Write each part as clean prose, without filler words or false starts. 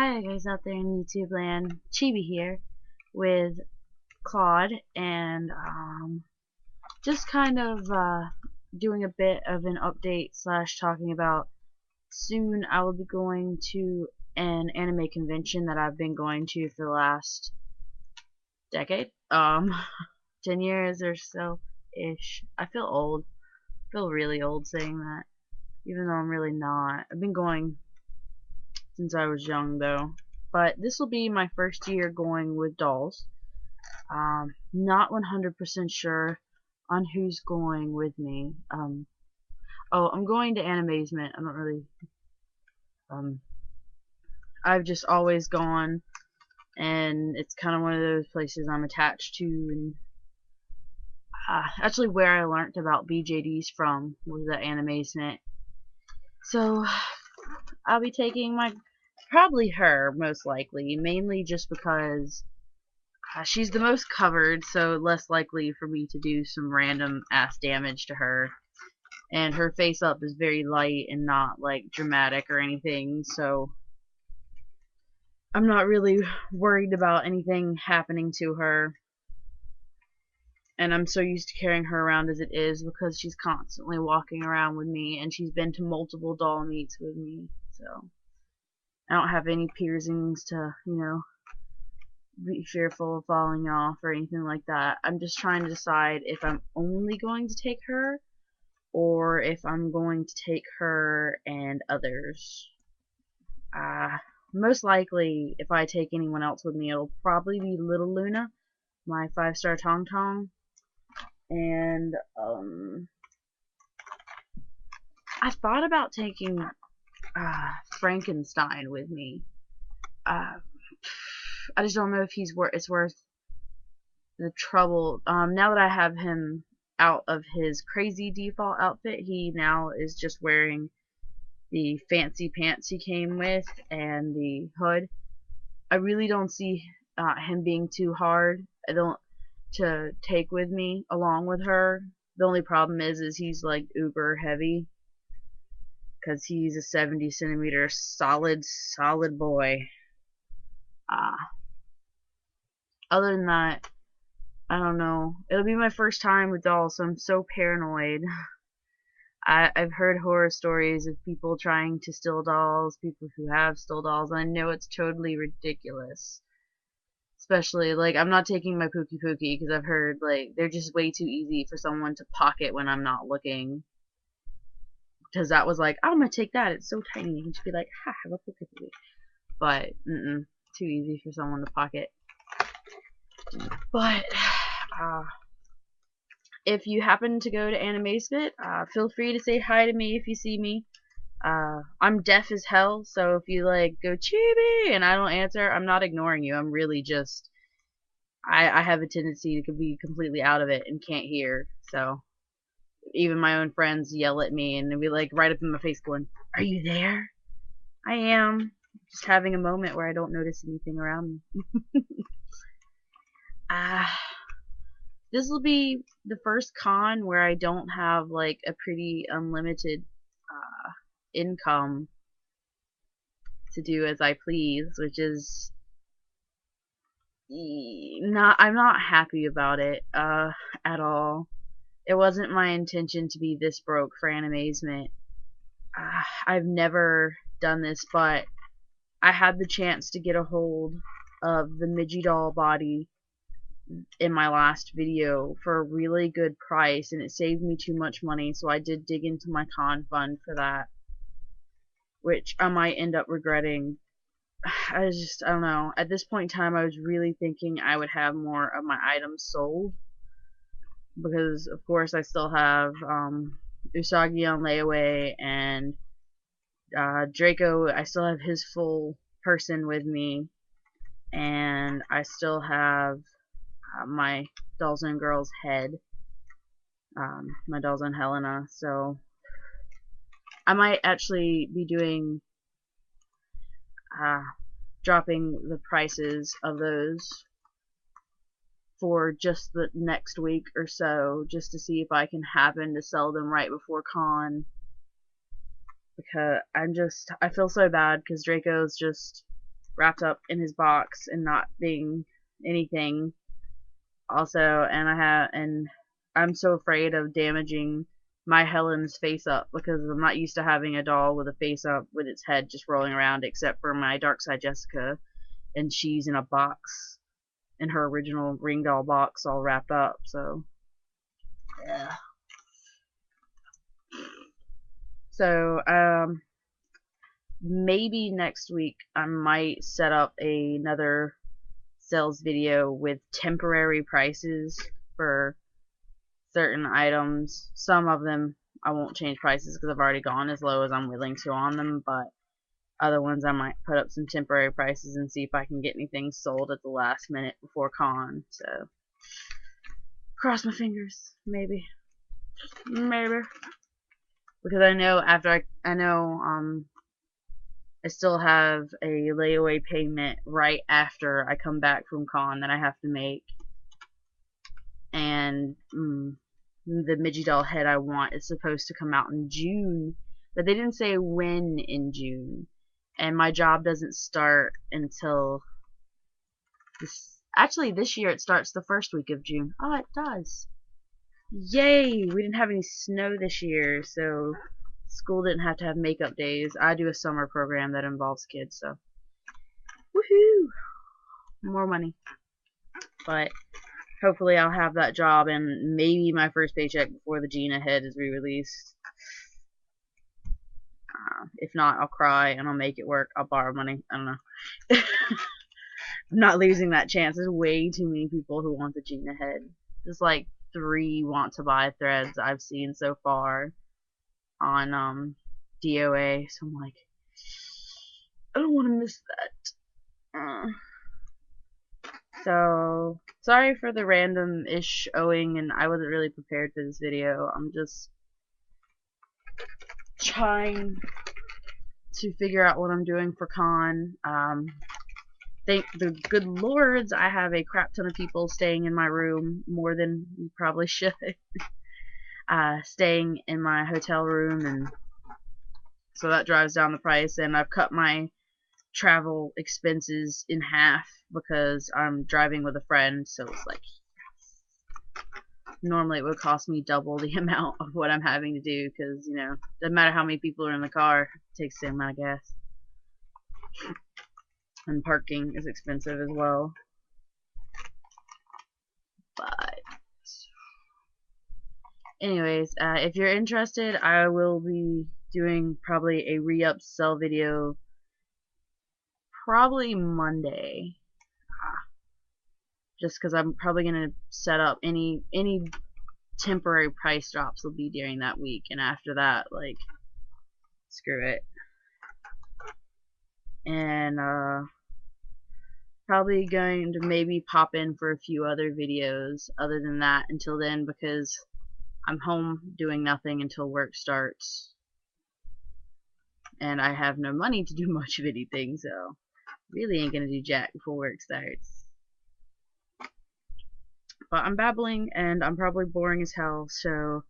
Hi guys out there in YouTube land, Chibi here with Claude and just kind of doing a bit of an update slash talking about soon I will be going to an anime convention that I've been going to for the last decade, 10 years or so ish. I feel old, I feel really old saying that, even though I'm really not. I've been going since I was young though. But this will be my first year going with dolls. Not 100% sure on who's going with me. Oh, I'm going to animazement. I don't really. Um, I've just always gone, and it's kind of one of those places I'm attached to. And actually, where I learned about BJDs from was at animazement. So I'll be taking probably her most likely, mainly just because she's the most covered, so less likely for me to do some random ass damage to her. And her face up is very light and not like dramatic or anything, so I'm not really worried about anything happening to her. And I'm so used to carrying her around as it is because she's constantly walking around with me, and she's been to multiple doll meets with me, so I don't have any piercings to, be fearful of falling off or anything like that. I'm just trying to decide if I'm only going to take her or if I'm going to take her and others. Most likely, if I take anyone else with me, it'll probably be Little Luna, my 5-star Tong Tong, and I thought about taking Frankenstein with me. I just don't know if it's worth the trouble. Now that I have him out of his crazy default outfit, he now is just wearing the fancy pants he came with and the hood. I really don't see him being too hard. I don't to take with me along with her. The only problem is he's like uber heavy because he's a 70 centimeter solid boy. Other than that, I don't know. It'll be my first time with dolls, so I'm so paranoid. I've heard horror stories of people trying to steal dolls, people who have stole dolls, and I know it's totally ridiculous. Especially, like, I'm not taking my Pookie Pookie because I've heard, like, they're just way too easy for someone to pocket when I'm not looking. Because that was like, I'm gonna take that, it's so tiny. You can just be like, ha, have a Pookie Pookie. But, too easy for someone to pocket. But, if you happen to go to animazement, feel free to say hi to me if you see me. I'm deaf as hell, so if you like go Chibi and I don't answer, I'm not ignoring you. I'm really just I have a tendency to be completely out of it and can't hear. So even my own friends yell at me and they'll be like right up in my face going, "Are you there?" I am. Just having a moment where I don't notice anything around me. This will be the first con where I don't have like a pretty unlimited income to do as I please, which is I'm not happy about it at all. It wasn't my intention to be this broke for animazement. I've never done this, but I had the chance to get a hold of the Midgie doll body in my last video for a really good price, and it saved me too much money, so I did dig into my con fund for that, which I might end up regretting. I don't know. At this point in time, I was really thinking I would have more of my items sold, because of course I still have Usagi on layaway, and Draco, I still have his full person with me, and I still have my Dolls and Girls head, my Dolls and Helena, so I might actually be doing dropping the prices of those for just the next week or so, just to see if I can happen to sell them right before con, because I feel so bad because Draco's just wrapped up in his box and not being anything. Also, and I'm so afraid of damaging my Helen's face up because I'm not used to having a doll with a face up with its head just rolling around, except for my Dark Side Jessica, and she's in a box in her original ring doll box all wrapped up. So yeah. So maybe next week I might set up another sales video with temporary prices for certain items. Some of them I won't change prices because I've already gone as low as I'm willing to on them, but other ones I might put up some temporary prices and see if I can get anything sold at the last minute before con. So cross my fingers, maybe, because I know I still have a layaway payment right after I come back from con that I have to make, and the Midgie doll head I want is supposed to come out in June, but they didn't say when in June, and my job doesn't start until this year it starts the first week of June. Oh, it does. Yay! We didn't have any snow this year, so school didn't have to have makeup days. I do a summer program that involves kids, so woohoo! More money. But hopefully I'll have that job and maybe my first paycheck before the Gina head is re-released. If not, I'll cry and I'll make it work. I'll borrow money. I don't know. I'm not losing that chance. There's way too many people who want the Gina head. There's like 3 want to buy threads I've seen so far on DOA. So I'm like, I don't want to miss that. So sorry for the random-ish owing, and I wasn't really prepared for this video. I'm just trying to figure out what I'm doing for con. Thank the good lords I have a crap ton of people staying in my room, more than you probably should. Staying in my hotel room, and so that drives down the price, and I've cut my travel expenses in half because I'm driving with a friend, so it's like normally it would cost me double the amount of what I'm having to do because, you know, doesn't matter how many people are in the car, it takes the same amount of gas. And parking is expensive as well. But anyways, if you're interested, I will be doing probably a re-up sell video probably Monday. Just because I'm probably going to set up any temporary price drops will be during that week, and after that, like, screw it. And probably going to maybe pop in for a few other videos other than that until then, because I'm home doing nothing until work starts, and I have no money to do much of anything, so really ain't gonna do jack before work starts. But I'm babbling and I'm probably boring as hell, so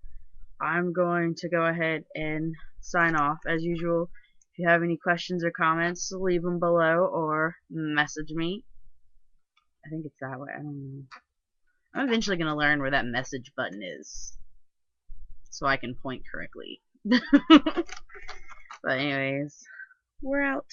I'm going to go ahead and sign off as usual. If you have any questions or comments, leave them below or message me. I think it's that way. I don't know. I'm eventually going to learn where that message button is so I can point correctly. But anyways, we're out.